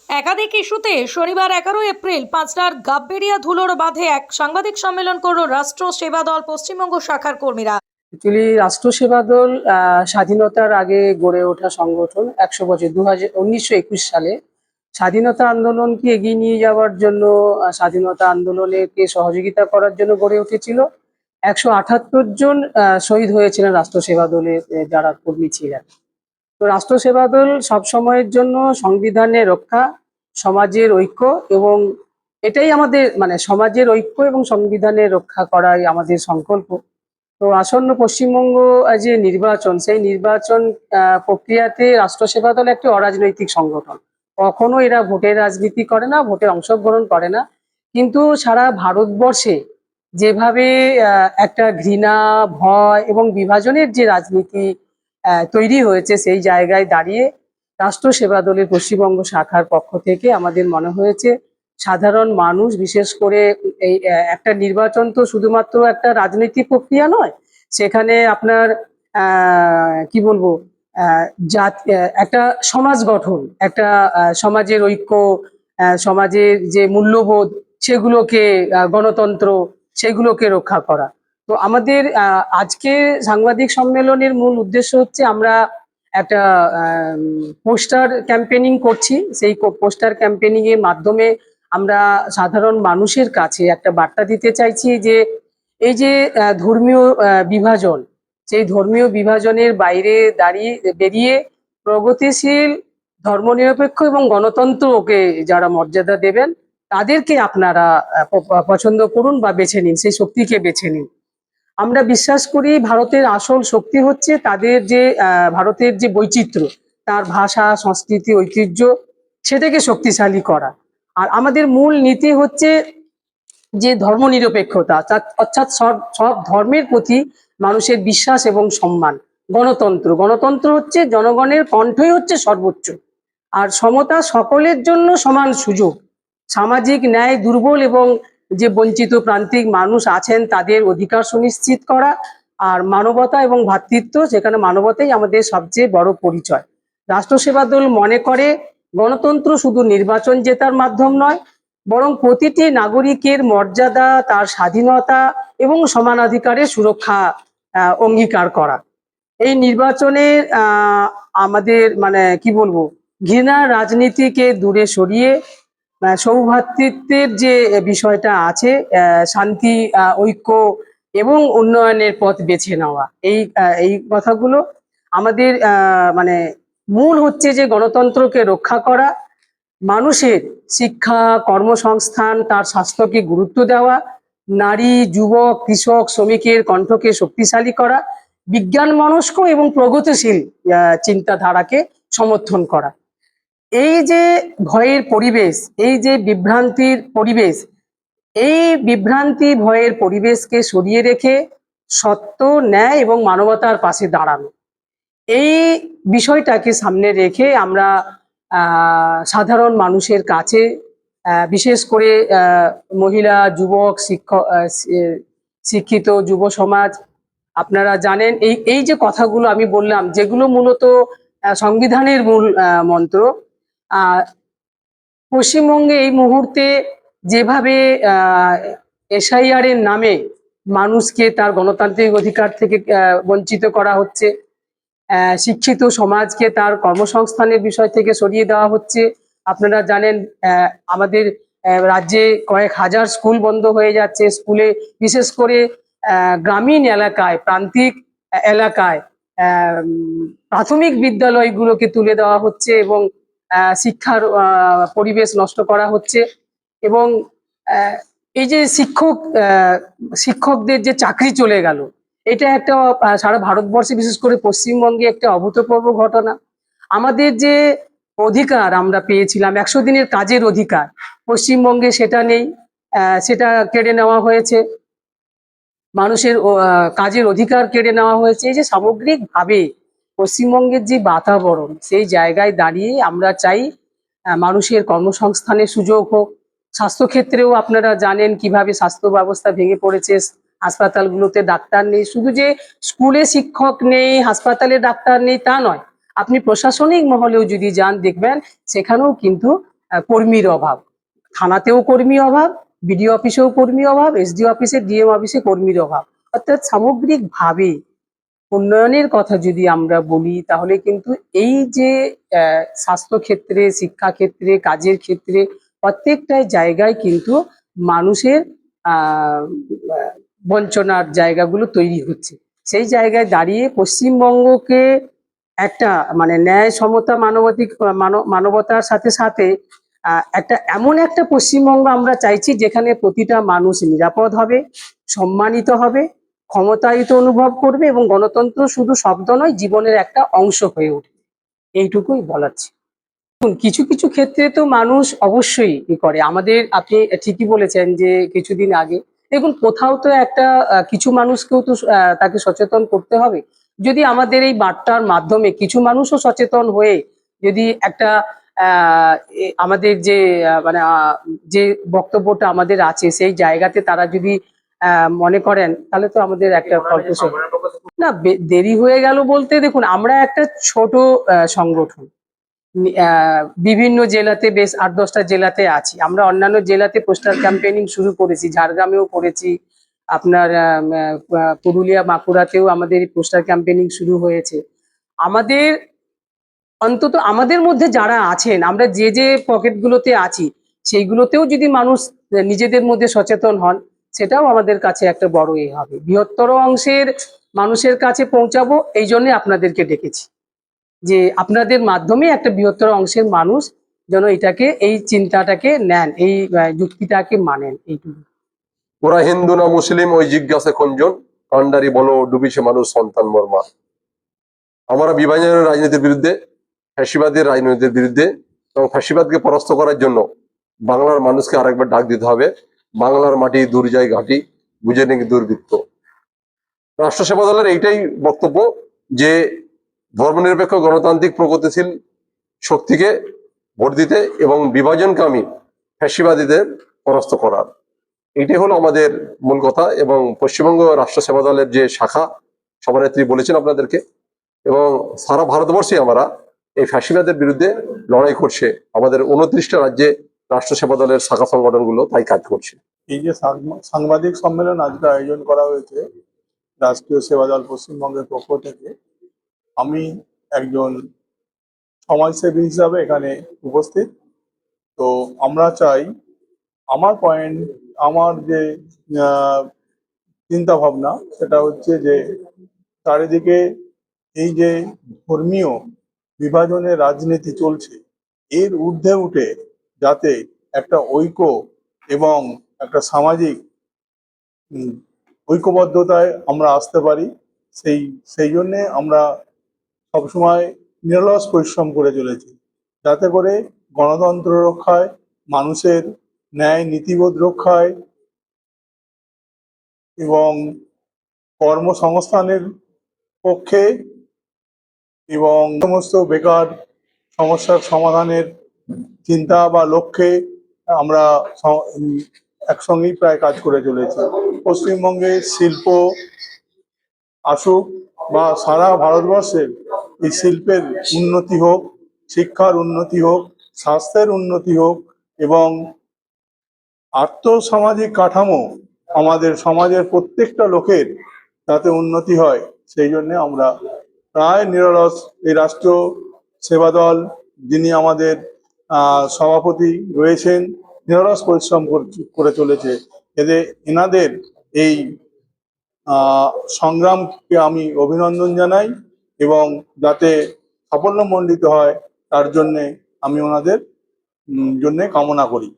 একাধিক ইস্যুতে শনিবার 11 এপ্রিল পাঁচটার গাববেড়িয়া ধুলোর বাঁধে এক সাংবাদিক সম্মেলন করল রাষ্ট্র সেবা দল পশ্চিমবঙ্গ শাখার কর্মীরা। অ্যাকচুয়ালি রাষ্ট্র সেবা দল স্বাধীনতার আগে গড়ে ওঠা সংগঠন। 100 বছর 1921 সালে স্বাধীনতা আন্দোলনকে এগিয়ে নিয়ে যাওয়ার জন্য, স্বাধীনতা আন্দোলনকে সহযোগিতা করার জন্য গড়ে উঠেছিল। 178 জন শহীদ হয়েছিলেন রাষ্ট্র সেবা দলের যারা কর্মী ছিলেন। তো রাষ্ট্র সেবা দল সবসময়ের জন্য সংবিধানের রক্ষা, সমাজের ঐক্য এবং এটাই আমাদের সমাজের ঐক্য এবং সংবিধানের রক্ষা করাই আমাদের সংকল্প। তো আসন্ন পশ্চিমবঙ্গ যে নির্বাচন, সেই নির্বাচন প্রক্রিয়াতে রাষ্ট্র সেবা দল একটি অরাজনৈতিক সংগঠন। কখনো এরা ভোটের রাজনীতি করে না, ভোটে অংশগ্রহণ করে না। কিন্তু সারা ভারতবর্ষে যেভাবে একটা ঘৃণা, ভয় এবং বিভাজনের যে রাজনীতি তৈরি হয়েছে, সেই জায়গায় দাঁড়িয়ে রাষ্ট্র সেবা দলের পশ্চিমবঙ্গ শাখার পক্ষ থেকে আমাদের মনে হয়েছে সাধারণ মানুষ, বিশেষ করে এই একটা নির্বাচন তো শুধুমাত্র একটা রাজনৈতিক প্রক্রিয়া নয়, সেখানে আপনার কি বলবো, একটা সমাজ গঠন, একটা সমাজের ঐক্য, সমাজের যে মূল্যবোধ সেগুলোকে, গণতন্ত্র সেগুলোকে রক্ষা করা। তো আমাদের আজকে সাংবাদিক সম্মেলনের মূল উদ্দেশ্য হচ্ছে আমরা একটা পোস্টার ক্যাম্পেনিং করছি। সেই পোস্টার ক্যাম্পেনিং এর মাধ্যমে আমরা সাধারণ মানুষের কাছে একটা বার্তা দিতে চাইছি যে এই যে ধর্মীয় বিভাজন, সেই ধর্মীয় বিভাজনের বাইরে বেরিয়ে প্রগতিশীল, ধর্মনিরপেক্ষ এবং গণতন্ত্রকে যারা মর্যাদা দেবেন তাদেরকে আপনারা পছন্দ করুন বা বেছে নিন, সেই শক্তিকে বেছে নিন। আমরা বিশ্বাস করি ভারতের আসল শক্তি হচ্ছে তাদের যে ভারতের যে বৈচিত্র্য, তার ভাষা, সংস্কৃতি, ঐতিহ্য, সেটাকে শক্তিশালী করা। আর আমাদের মূল নীতি হচ্ছে যে ধর্মনিরপেক্ষতা, অর্থাৎ সব সব ধর্মের প্রতি মানুষের বিশ্বাস এবং সম্মান। গণতন্ত্র, গণতন্ত্র হচ্ছে জনগণের কণ্ঠই হচ্ছে সর্বোচ্চ। আর সমতা, সকলের জন্য সমান সুযোগ। সামাজিক ন্যায়, দুর্বল এবং যে বঞ্চিত প্রান্তিক মানুষ আছেন তাদের অধিকার সুনিশ্চিত করা। আর মানবতা এবং ভ্রাতৃত্ব, যেখানে মানবতাই আমাদের সবচেয়ে বড় পরিচয়। রাষ্ট্র সেবা দল মনে করে গণতন্ত্র শুধু নির্বাচন জেতার মাধ্যম নয়, বরং প্রতিটি নাগরিকের মর্যাদা, তার স্বাধীনতা এবং সমানাধিকারের সুরক্ষা অঙ্গীকার করা। এই নির্বাচনে আমাদের কি বলবো, ঘৃণা রাজনীতিকে দূরে সরিয়ে সৌভ্রাতৃত্বের যে বিষয়টা আছে, শান্তি, ঐক্য এবং উন্নয়নের পথ বেছে নেওয়া, এই কথাগুলো আমাদের মূল হচ্ছে যে গণতন্ত্রকে রক্ষা করা, মানুষের শিক্ষা, কর্মসংস্থান, তার স্বাস্থ্যকে গুরুত্ব দেওয়া, নারী, যুবক, কৃষক, শ্রমিকের কণ্ঠকে শক্তিশালী করা, বিজ্ঞান মনস্ক এবং প্রগতিশীল চিন্তাধারাকে সমর্থন করা। এই যে ভয়ের পরিবেশ, এই যে বিভ্রান্তির পরিবেশ, এই বিভ্রান্তি ভয়ের পরিবেশকে সরিয়ে রেখে সত্য, ন্যায় এবং মানবতার পাশে দাঁড়ানো, এই বিষয়টাকে সামনে রেখে আমরা সাধারণ মানুষের কাছে, বিশেষ করে মহিলা, যুবক, শিক্ষিত যুব সমাজ, আপনারা জানেন এই এই যে কথাগুলো আমি বললাম, যেগুলো মূলত সংবিধানের মূল মন্ত্র। পশ্চিমবঙ্গে এই মুহূর্তে যেভাবে এসআইআর এর নামে মানুষকে তার গণতান্ত্রিক অধিকার থেকে বঞ্চিত করা হচ্ছে, শিক্ষিত সমাজকে তার কর্মসংস্থানের বিষয় থেকে সরিয়ে দেওয়া হচ্ছে। আপনারা জানেন আমাদের রাজ্যে কয়েক হাজার স্কুল বন্ধ হয়ে যাচ্ছে। স্কুলে, বিশেষ করে গ্রামীণ এলাকায়, প্রান্তিক এলাকায় প্রাথমিক বিদ্যালয়গুলোকে তুলে দেওয়া হচ্ছে এবং শিক্ষার পরিবেশ নষ্ট করা হচ্ছে। এবং এই যে শিক্ষকদের যে চাকরি চলে গেল, এটা একটা সারা ভারতবর্ষে, বিশেষ করে পশ্চিমবঙ্গে একটা অভূতপূর্ব ঘটনা। আমাদের যে অধিকার আমরা পেয়েছিলাম, 100 দিনের কাজের অধিকার, পশ্চিমবঙ্গে সেটা নেই, সেটা কেড়ে নেওয়া হয়েছে। মানুষের কাজের অধিকার কেড়ে নেওয়া হয়েছে। এই যে সামগ্রিকভাবে পশ্চিমবঙ্গের যে বাতাবরণ, সেই জায়গায় দাঁড়িয়ে আমরা চাই মানুষের কর্মসংস্থানের সুযোগ হোক। স্বাস্থ্যক্ষেত্রেও আপনারা জানেন কিভাবে স্বাস্থ্য ব্যবস্থা ভেঙে পড়েছে। হাসপাতালগুলোতে ডাক্তার নেই। শুধু যে স্কুলে শিক্ষক নেই, হাসপাতালে ডাক্তার নেই তা নয়, আপনি প্রশাসনিক মহলেও যদি যান দেখবেন সেখানেও কিন্তু কর্মীর অভাব, থানাতেও কর্মী অভাব, বিডিও অফিসেও কর্মী অভাব, এসডি অফিসে, ডিএম অফিসে কর্মীর অভাব। অর্থাৎ সামগ্রিকভাবে উন্নয়নের কথা যদি আমরা বলি, তাহলে কিন্তু এই যে স্বাস্থ্যক্ষেত্রে, শিক্ষাক্ষেত্রে, কাজের ক্ষেত্রে প্রত্যেকটা জায়গায় কিন্তু মানুষের আহ বঞ্চনার জায়গাগুলো তৈরি হচ্ছে। সেই জায়গায় দাঁড়িয়ে পশ্চিমবঙ্গকে একটা মানে ন্যায়, সমতা, মানবতার সাথে সাথে একটা এমন একটা পশ্চিমবঙ্গ আমরা চাইছি যেখানে প্রতিটা মানুষ নিরাপদ হবে, সম্মানিত হবে, ক্ষমতায়িত অনুভব করবে এবং গণতন্ত্র শুধু শব্দ নয়, জীবনের একটা অংশ হয়ে উঠবে। এইটুকুই বলার ছিল। দেখুন, কিছু কিছু ক্ষেত্রে তো মানুষ অবশ্যই করে। আমাদের, আপনি ঠিকই বলেছেন যে কিছুদিন আগে দেখুন কোথাও তো একটা কিছু মানুষকেও তো তাকে সচেতন করতে হবে। যদি আমাদের এই বার্তার মাধ্যমে কিছু মানুষও সচেতন হয়ে যদি একটা আমাদের যে মানে যে বক্তব্যটা আমাদের আছে সেই জায়গাতে তারা যদি মনে করেন, তাহলে তো আমাদের একটা ফলপ্রসূ না। দেরি হয়ে গেল বলতে, দেখুন আমরা একটা ছোট সংগঠন, বিভিন্ন জেলাতে, বেশ 8-10টা জেলাতে আছি আমরা। অন্যান্য জেলাতে পোস্টার ক্যাম্পেইনিং শুরু করেছি, ঝাড়গ্রামেও করেছি, আপনার পুরুলিয়া, বাঁকুড়াতেও আমাদের পোস্টার ক্যাম্পেইনিং শুরু হয়েছে। আমাদের অন্তত আমাদের মধ্যে যারা আছেন, আমরা যে যে পকেটগুলোতে আছি সেইগুলোতেও যদি মানুষ নিজেদের মধ্যে সচেতন হন, সেটাও আমাদের কাছে একটা বড় হবে। বৃহত্তর অংশের মানুষের কাছে পৌঁছাবো, এই জন্য আপনাদেরকে ডেকেছি যে আপনাদের মাধ্যমে একটা বৃহত্তর অংশের মানুষ যেন এটাকে, এই চিন্তাটাকে নেন, এই যুক্তিটাকে মানেন, এইটুকু। ওরা হিন্দু না মুসলিম ওই জিজ্ঞাসা খঞ্জন, কান্ডারি বলো ডুবিছে মানুষ সন্তান মর্মা। আমরা বিভাজনের রাজনীতির বিরুদ্ধে, ফ্যাসিবাদের রাজনীতির বিরুদ্ধে এবং ফ্যাসিবাদকে পরাস্ত করার জন্য বাংলার মানুষকে আরেকবার ডাক দিতে হবে, বাংলার মাটি দুর্জয় ঘাঁটি, বুঝে নাকি দুর্বৃত্ত। রাষ্ট্র সেবা দলের এইটাই বক্তব্য যে ধর্মনিরপেক্ষ, গণতান্ত্রিক, প্রগতিশীল শক্তিকে ভোট দিতে এবং বিভাজনকামী ফ্যাসিবাদীদের পরাস্ত করার, এইটাই হলো আমাদের মূল কথা। এবং পশ্চিমবঙ্গ রাষ্ট্র সেবা দলের যে শাখা, সভানেত্রী বলেছেন আপনাদেরকে, এবং সারা ভারতবর্ষে আমরা এই ফ্যাসিবাদের বিরুদ্ধে লড়াই করছে। আমাদের 29টা রাজ্যে রাষ্ট্র সেবা দলের শাখা সংগঠনগুলো তাই কাজ করছে। এই যে সাংবাদিক সম্মেলন আজকে আয়োজন করা হয়েছে রাষ্ট্রীয় সেবা দল পশ্চিমবঙ্গের পক্ষ থেকে, আমি একজন সমাজসেবী হিসাবে এখানে উপস্থিত। তো আমরা চাই, আমার যে চিন্তা ভাবনা সেটা হচ্ছে যে চারিদিকে এই যে ধর্মীয় বিভাজনের রাজনীতি চলছে, এর ঊর্ধ্বে উঠে যাতে একটা ঐক্য এবং একটা সামাজিক ঐক্যবদ্ধতায় আমরা আসতে পারি, সেই জন্যে আমরা সবসময় নিরলস পরিশ্রম করে চলেছি, যাতে করে গণতন্ত্র রক্ষায়, মানুষের ন্যায় নীতিবোধ রক্ষায় এবং কর্মসংস্থানের পক্ষে এবং সমস্ত বেকার সমস্যার সমাধানের চিন্তা বা লক্ষ্যে আমরা একসঙ্গেই প্রায় কাজ করে চলেছি। পশ্চিমবঙ্গে শিল্প আসুক বা সারা ভারতবর্ষের এই শিল্পের উন্নতি হোক, শিক্ষার উন্নতি হোক, স্বাস্থ্যের উন্নতি হোক এবং আর্থসামাজিক কাঠামো আমাদের সমাজের প্রত্যেকটা লোকের যাতে উন্নতি হয়, সেই জন্য আমরা প্রায় নিরলস এই রাষ্ট্র সেবা দল, যিনি আমাদের সভাপতি রয়েছেন, নিরলস পরিশ্রম করে চলেছে। এনাদের এই সংগ্রামকে আমি অভিনন্দন জানাই এবং যাতে সাফল্যমণ্ডিত হয় তার জন্যে আমি ওনাদের জন্যে কামনা করি।